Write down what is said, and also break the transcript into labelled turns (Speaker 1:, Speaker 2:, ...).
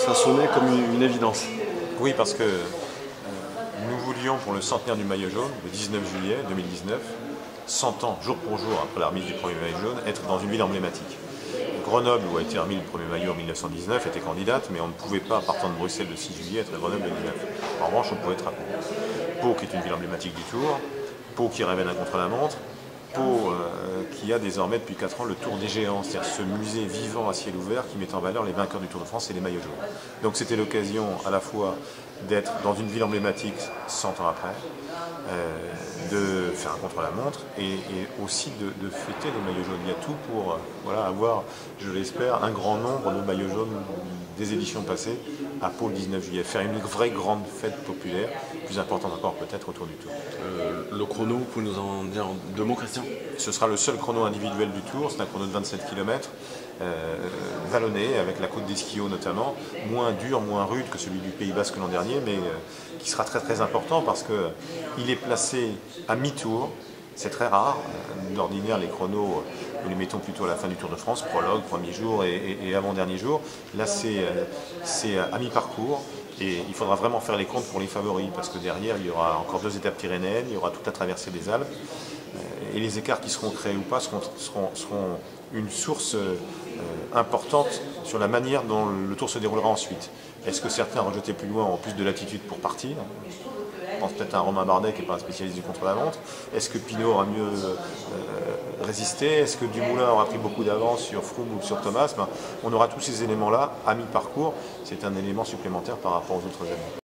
Speaker 1: ça sonnait comme une évidence.
Speaker 2: Oui, parce que nous voulions, pour le centenaire du maillot jaune, le 19 juillet 2019, 100 ans, jour pour jour, après la remise du premier maillot jaune, être dans une ville emblématique. Grenoble, où a été remis le premier maillot en 1919, était candidate, mais on ne pouvait pas, partant de Bruxelles le 6 juillet, être à Grenoble le 19. En revanche, on pouvait être à Pau. Pau, qui est une ville emblématique du Tour, Pau qui révèle un contre-la-montre, Pau qui a désormais depuis 4 ans le Tour des Géants, c'est-à-dire ce musée vivant à ciel ouvert qui met en valeur les vainqueurs du Tour de France et les maillots jaunes. Donc c'était l'occasion à la fois d'être dans une ville emblématique 100 ans après, de faire un contre-la-montre et aussi de fêter les maillots jaunes. Il y a tout pour avoir, je l'espère, un grand nombre de maillots jaunes des éditions passées à Pau le 19 juillet. Faire une vraie grande fête populaire, plus importante encore peut-être autour du Tour.
Speaker 1: Le chrono, vous pouvez nous en dire deux mots, Christian?
Speaker 2: Ce sera le seul chrono individuel du Tour, c'est un chrono de 27 km, vallonné, avec la côte d'Esquillo notamment, moins dur, moins rude que celui du Pays Basque l'an dernier, mais qui sera très très important parce qu'il est placé à mi-tour. C'est très rare. D'ordinaire, les chronos, nous les mettons plutôt à la fin du Tour de France, prologue, premier jour et avant-dernier jour. Là, c'est à mi-parcours. Et il faudra vraiment faire les comptes pour les favoris, parce que derrière, il y aura encore 2 étapes pyrénéennes, il y aura toute la traversée des Alpes. Et les écarts qui seront créés ou pas seront une source importante sur la manière dont le Tour se déroulera ensuite. Est-ce que certains rejetés plus loin ont plus de latitude pour partir? Je pense peut-être à un Romain Bardet qui n'est pas un spécialiste du contre-la-montre. Est-ce que Pinot aura mieux résisté? Est-ce que Dumoulin aura pris beaucoup d'avance sur Froome ou sur Thomas? On aura tous ces éléments-là à mi-parcours. C'est un élément supplémentaire par rapport aux autres années.